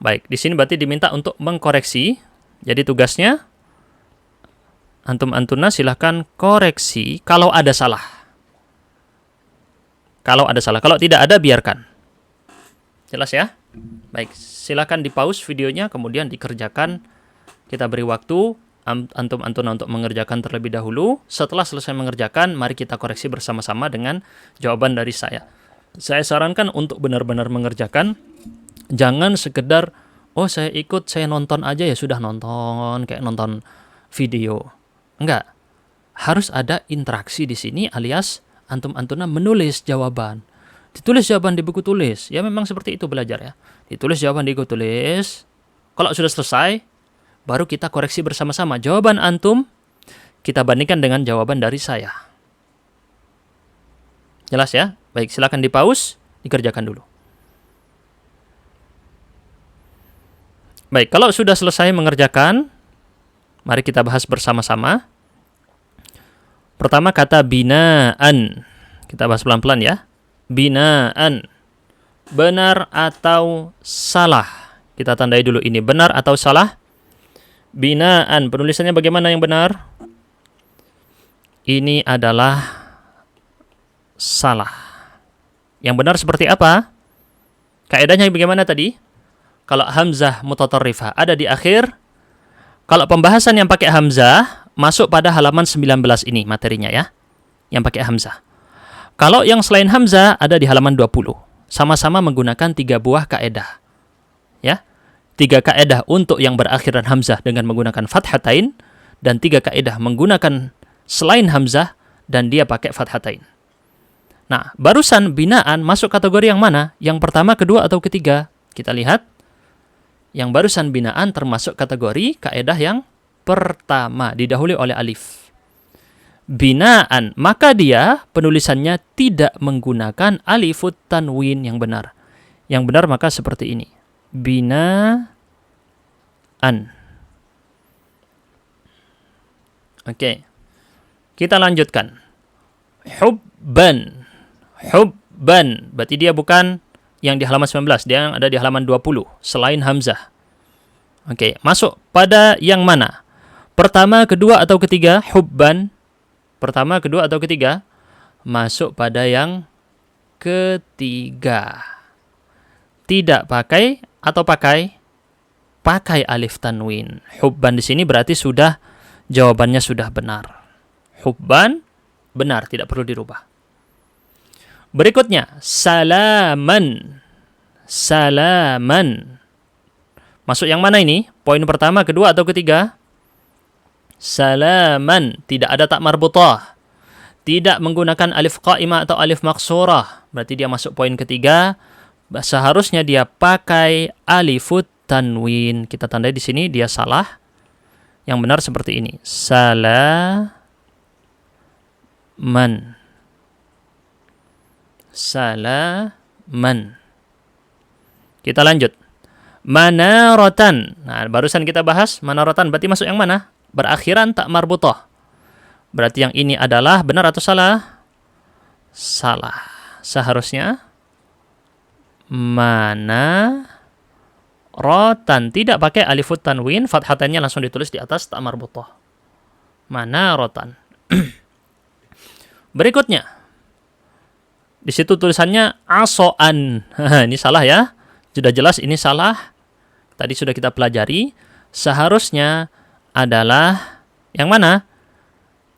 Baik, di sini berarti diminta untuk mengkoreksi. Jadi tugasnya antum-antuna silahkan koreksi kalau ada salah. Kalau ada salah. Kalau tidak ada, biarkan. Jelas ya? Baik, silahkan di-pause videonya, kemudian dikerjakan. Kita beri waktu antum-antuna untuk mengerjakan terlebih dahulu. Setelah selesai mengerjakan, mari kita koreksi bersama-sama dengan jawaban dari saya. Saya sarankan untuk benar-benar mengerjakan. Jangan sekedar, oh saya ikut, saya nonton aja ya sudah nonton, kayak nonton video. Enggak. Harus ada interaksi di sini alias antum-antuna menulis jawaban. Ditulis jawaban di buku tulis. Ya memang seperti itu belajar ya. Ditulis jawaban di buku tulis. Kalau sudah selesai, baru kita koreksi bersama-sama. Jawaban antum, kita bandingkan dengan jawaban dari saya. Jelas ya? Baik, silakan di-pause, dikerjakan dulu. Baik, kalau sudah selesai mengerjakan, mari kita bahas bersama-sama. Pertama kata binaan. Kita bahas pelan-pelan ya. Binaan. Benar atau salah? Kita tandai dulu ini. Benar atau salah? Binaan. Penulisannya bagaimana yang benar? Ini adalah salah. Yang benar seperti apa? Kaedahnya bagaimana tadi? Kalau hamzah mutatarrifah ada di akhir. Kalau pembahasan yang pakai hamzah masuk pada halaman 19 ini materinya ya. Yang pakai hamzah. Kalau yang selain hamzah ada di halaman 20. Sama-sama menggunakan 3 buah kaedah. Ya. 3 kaedah untuk yang berakhiran hamzah dengan menggunakan fathatain dan 3 kaedah menggunakan selain hamzah dan dia pakai fathatain. Nah, barusan binaan masuk kategori yang mana? Yang pertama, kedua, atau ketiga? Kita lihat. Yang barusan binaan termasuk kategori kaedah yang pertama, didahului oleh alif. Binaan, maka dia penulisannya tidak menggunakan alifut tanwin yang benar. Yang benar maka seperti ini. Binaan. Oke. Kita lanjutkan. Hubban. Hubban. Berarti dia bukan yang di halaman 19. Dia yang ada di halaman 20. Selain Hamzah. Oke. Masuk pada yang mana? Pertama, kedua, atau ketiga? Hubban. Pertama, kedua, atau ketiga? Masuk pada yang ketiga. Tidak pakai atau pakai? Pakai alif tanwin. Hubban di sini berarti sudah, jawabannya sudah benar. Hubban benar, tidak perlu dirubah. Berikutnya, salaman. Salaman. Masuk yang mana ini? Poin pertama, kedua, atau ketiga? Salaman. Tidak ada tak marbutah. Tidak menggunakan alif qaimah atau alif maksurah. Berarti dia masuk poin ketiga. Seharusnya dia pakai alifut tanwin. Kita tandai di sini dia salah. Yang benar seperti ini. Salaman. Salaman. Kita lanjut. Manaratan. Nah, barusan kita bahas manaratan. Berarti masuk yang mana? Berakhiran tak marbutah. Berarti yang ini adalah benar atau salah? Salah. Seharusnya mana rotan. Tidak pakai alifut tanwin. Fathatannya langsung ditulis di atas tak marbutah. Mana rotan. Berikutnya. Di situ tulisannya asoan. Ini salah ya. Sudah jelas ini salah. Tadi sudah kita pelajari. Seharusnya adalah yang mana?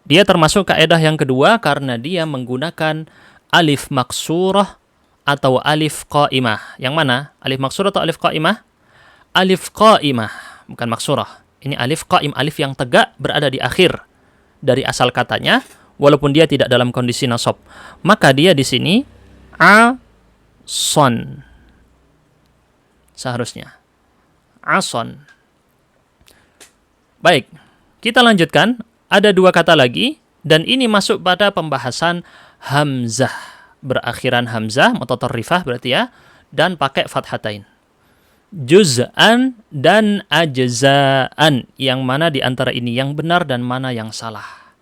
Dia termasuk kaidah yang kedua karena dia menggunakan alif maksurah atau alif qaimah. Yang mana? Alif maksurah atau alif qaimah? Alif qaimah, bukan maksurah. Ini alif qaim, alif yang tegak berada di akhir dari asal katanya, walaupun dia tidak dalam kondisi nasab. Maka dia di sini ason. Seharusnya ason. Baik, kita lanjutkan. Ada dua kata lagi, dan ini masuk pada pembahasan hamzah. Berakhiran hamzah, mutatarrifah berarti ya, dan pakai fathatain. Juz'an dan ajza'an. Yang mana di antara ini yang benar dan mana yang salah?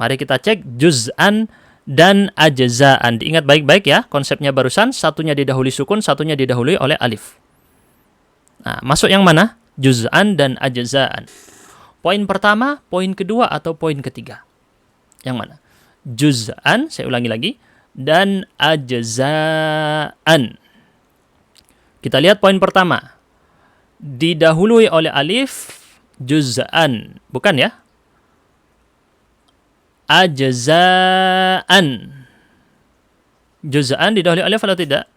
Mari kita cek juz'an dan ajza'an. Diingat baik-baik ya, konsepnya barusan, satunya didahului sukun, satunya didahului oleh alif. Nah, masuk yang mana? Juz'an dan ajza'an. Poin pertama, poin kedua, atau poin ketiga? Yang mana? Juz'an, saya ulangi lagi, dan ajza'an. Kita lihat poin pertama. Didahului oleh alif, juz'an. Bukan ya? Ajza'an. Juz'an didahului oleh alif atau tidak?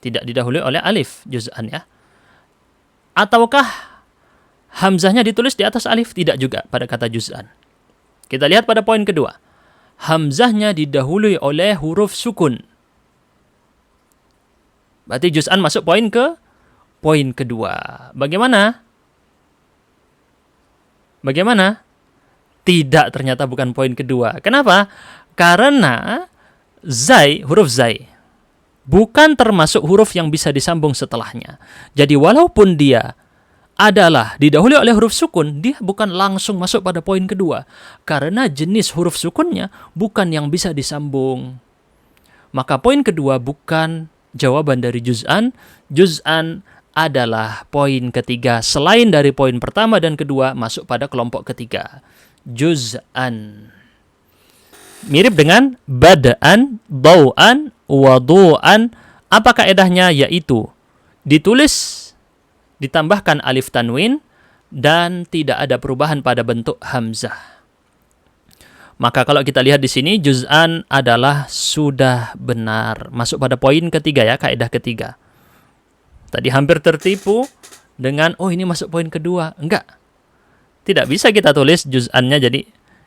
Tidak didahului oleh alif, juz'an ya. Ataukah hamzahnya ditulis di atas alif? Tidak juga pada kata juz'an. Kita lihat pada poin kedua. Hamzahnya didahului oleh huruf sukun. Berarti juz'an masuk poin kedua. Bagaimana? Bagaimana? Tidak, ternyata bukan poin kedua. Kenapa? Karena huruf zai bukan termasuk huruf yang bisa disambung setelahnya. Jadi walaupun dia adalah didahului oleh huruf sukun, dia bukan langsung masuk pada poin kedua. Karena jenis huruf sukunnya bukan yang bisa disambung. Maka poin kedua bukan jawaban dari juz'an. Juz'an adalah poin ketiga. Selain dari poin pertama dan kedua, masuk pada kelompok ketiga. Juz'an. Mirip dengan bada'an, bau'an, wadu'an. Apa kaedahnya? Yaitu ditulis, ditambahkan alif tanwin, dan tidak ada perubahan pada bentuk hamzah. Maka kalau kita lihat di sini, juz'an adalah sudah benar. Masuk pada poin ketiga ya, kaidah ketiga. Tadi hampir tertipu dengan, oh ini masuk poin kedua. Enggak. Tidak bisa kita tulis juz'annya jadi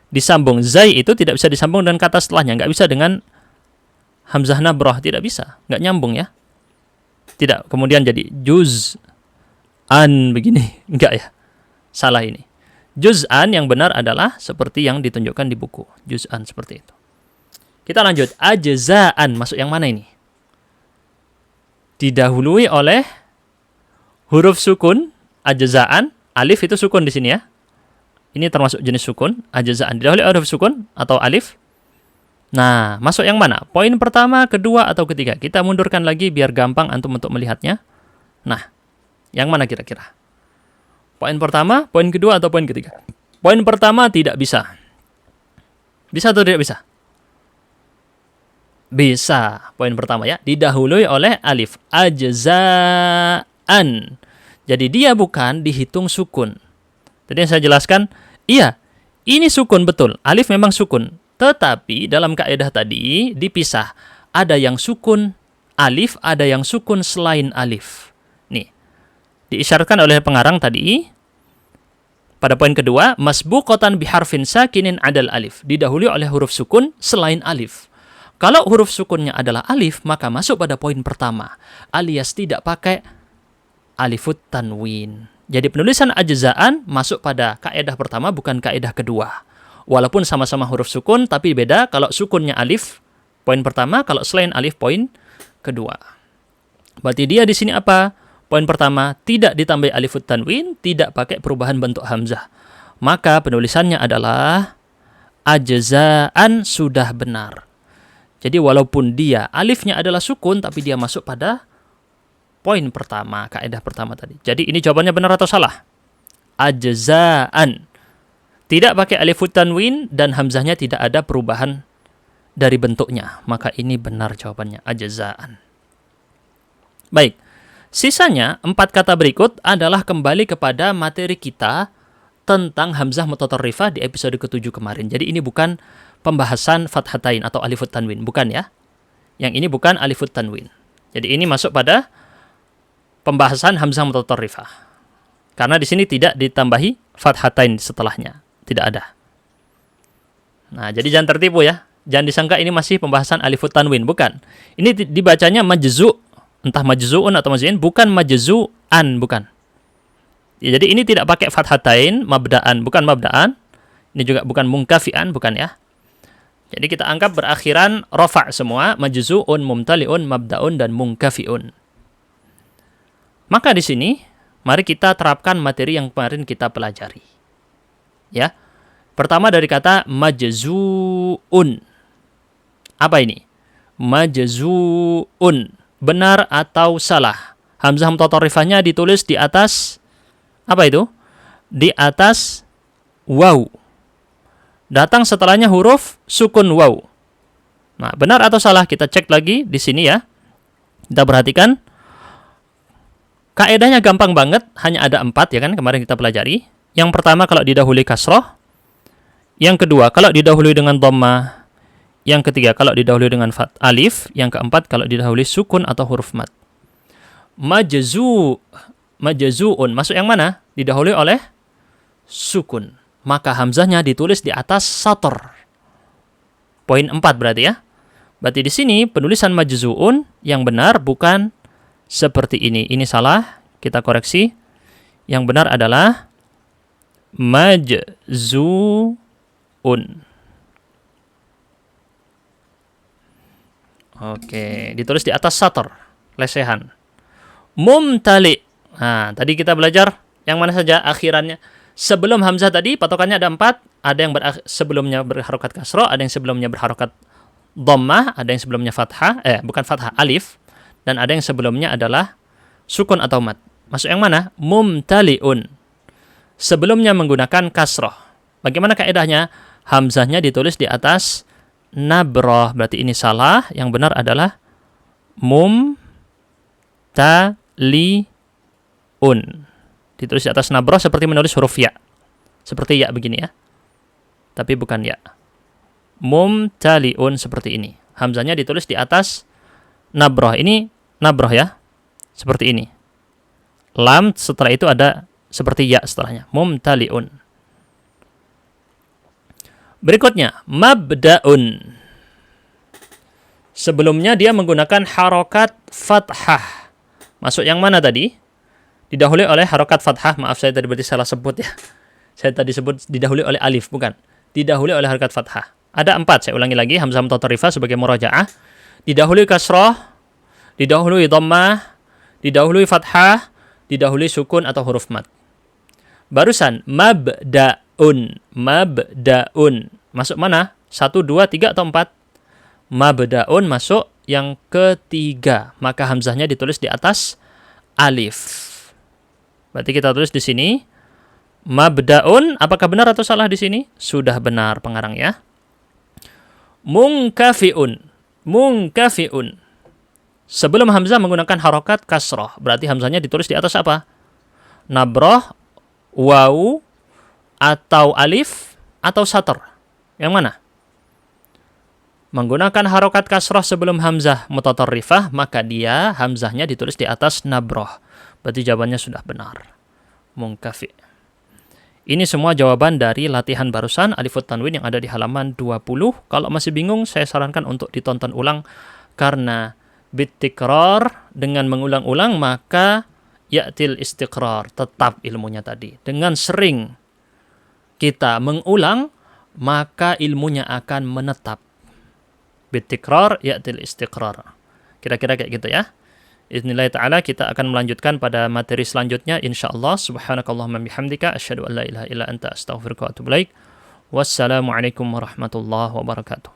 disambung. Zai itu tidak bisa disambung dengan kata setelahnya. Enggak bisa dengan hamzah nabrah. Tidak bisa. Enggak nyambung ya. Tidak. Kemudian jadi juz'an begini. Enggak ya. Salah ini. Juz'an yang benar adalah seperti yang ditunjukkan di buku. Juz'an seperti itu. Kita lanjut. Ajza'an. Masuk yang mana ini? didahului oleh huruf sukun, ajzaan, alif itu sukun di sini ya. Ini termasuk jenis sukun, ajzaan didahului oleh huruf sukun atau alif. Nah, masuk yang mana? Poin pertama, kedua, atau ketiga? Kita mundurkan lagi biar gampang antum untuk melihatnya. Nah, yang mana kira-kira? Poin pertama, poin kedua, atau poin ketiga? Poin pertama tidak bisa. Bisa atau tidak bisa? Bisa. Poin pertama ya, didahului oleh alif. Ajzaan. Jadi dia bukan dihitung sukun. Tadi yang saya jelaskan, iya, ini sukun betul. Alif memang sukun. Tetapi dalam kaidah tadi dipisah. Ada yang sukun alif, ada yang sukun selain alif. Nih, diisyaratkan oleh pengarang tadi. Pada poin kedua, masbuqatan biharfin sakinin adal alif. Didahului oleh huruf sukun selain alif. Kalau huruf sukunnya adalah alif, maka masuk pada poin pertama. Alias tidak pakai alifut tanwin. Jadi penulisan ajzaan masuk pada kaidah pertama, bukan kaidah kedua. Walaupun sama-sama huruf sukun, tapi beda. Kalau sukunnya alif, poin pertama. Kalau selain alif, poin kedua. Berarti dia di sini apa? Poin pertama, tidak ditambah alifut tanwin, tidak pakai perubahan bentuk hamzah. Maka penulisannya adalah ajzaan sudah benar. Jadi walaupun dia alifnya adalah sukun, tapi dia masuk pada poin pertama, kaidah pertama tadi. Jadi ini jawabannya benar atau salah? Ajzaan. Tidak pakai alifut tanwin dan hamzahnya tidak ada perubahan dari bentuknya. Maka ini benar jawabannya, ajzaan. Baik. Sisanya 4 kata berikut adalah kembali kepada materi kita tentang hamzah mutatarrifah di episode ke-7 kemarin. Jadi ini bukan pembahasan fathatain atau alifut tanwin, bukan ya. Yang ini bukan alifut tanwin. Jadi ini masuk pada pembahasan hamzah mutatarrifah. Karena di sini tidak ditambahi fathatain setelahnya. Tidak ada. Nah, jadi jangan tertipu ya. Jangan disangka ini masih pembahasan alifut tanwin. Bukan. Ini dibacanya majzu'. Entah majzu'un atau majzu'in. Bukan majzu'an. Bukan. Ya, jadi ini tidak pakai fathatain, mabda'an. Bukan mabda'an. Ini juga bukan mungkafi'an. Bukan ya. Jadi kita anggap berakhiran rofa' semua. Majzu'un, mumtali'un, mabda'un, dan mungkafi'un. Maka di sini, mari kita terapkan materi yang kemarin kita pelajari. Ya. Pertama dari kata majzu'un. Apa ini? Majzu'un. Benar atau salah? Hamzah mutatarrifahnya ditulis di atas apa itu? Di atas waw. Datang setelahnya huruf sukun waw. Nah, benar atau salah? Kita cek lagi di sini ya. Kita perhatikan. Kaedahnya gampang banget, hanya ada 4 ya kan, kemarin kita pelajari. Yang pertama kalau didahului kasroh. Yang kedua kalau didahului dengan dhammah. Yang ketiga kalau didahului dengan alif. Yang keempat kalau didahului sukun atau huruf mat. Majzu'un. Masuk yang mana? Didahului oleh sukun. Maka hamzahnya ditulis di atas sator. Poin 4 berarti ya. Berarti di sini penulisan majzu'un yang benar bukan seperti ini. Ini salah. Kita koreksi. Yang benar adalah majzu'un. Oke, ditulis di atas sator, lesehan. Mumtali. Nah, tadi kita belajar yang mana saja akhirannya. Sebelum hamzah tadi patokannya ada 4, ada yang sebelumnya berharokat kasroh, ada yang sebelumnya berharokat dhammah, ada yang sebelumnya fathah, bukan fathah, alif, dan ada yang sebelumnya adalah sukun atau mat. Masuk yang mana? Mumtali'un. Sebelumnya menggunakan kasroh. Bagaimana kaedahnya? Hamzahnya ditulis di atas nabroh. Berarti ini salah. Yang benar adalah mumtali'un. Ditulis di atas nabroh seperti menulis huruf ya. Seperti ya begini ya. Tapi bukan ya. Mumtali'un seperti ini. Hamzahnya ditulis di atas nabroh. Ini nabroh ya. Seperti ini. Lam setelah itu ada seperti ya setelahnya. Mumtali'un. Berikutnya, mabda'un. Sebelumnya dia menggunakan harokat fathah. Masuk yang mana tadi? Didahului oleh harokat fathah. Maaf, saya tadi berarti salah sebut ya. Saya tadi sebut didahului oleh alif, bukan. Didahului oleh harokat fathah. Ada 4, saya ulangi lagi. Hamzah mutatarrifah sebagai murajaah. Didahului kasroh. didahului dhammah, didahului fathah, didahului sukun atau huruf mad. Barusan mabda'un, mabda'un. Masuk mana? 1, 2, 3 atau 4? Mabda'un masuk yang ketiga. Maka hamzahnya ditulis di atas alif. Berarti kita tulis di sini mabda'un. Apakah benar atau salah di sini? Sudah benar pengarang ya. Munkafi'un, munkafi'un. Sebelum hamzah menggunakan harokat kasroh. Berarti hamzahnya ditulis di atas apa? Nabroh, wawu, atau alif, atau satar. Yang mana? Menggunakan harokat kasroh sebelum hamzah mutatarrifah, maka dia hamzahnya ditulis di atas nabroh. Berarti jawabannya sudah benar. Munkafi'. Ini semua jawaban dari latihan barusan alifut tanwin yang ada di halaman 20. Kalau masih bingung, saya sarankan untuk ditonton ulang karena bitikrar, dengan mengulang-ulang maka ya'til istiqrar, tetap ilmunya tadi. Dengan sering kita mengulang, maka ilmunya akan menetap. Bitikrar ya'til istiqrar. Kira-kira kayak gitu ya. Bismillah ta'ala kita akan melanjutkan pada materi selanjutnya insyaallah. Subhanakallahumma bihamdika asyhadu an la ilaha illa anta astaghfiruka wa atubu ilaik. Wassalamualaikum warahmatullahi wabarakatuh.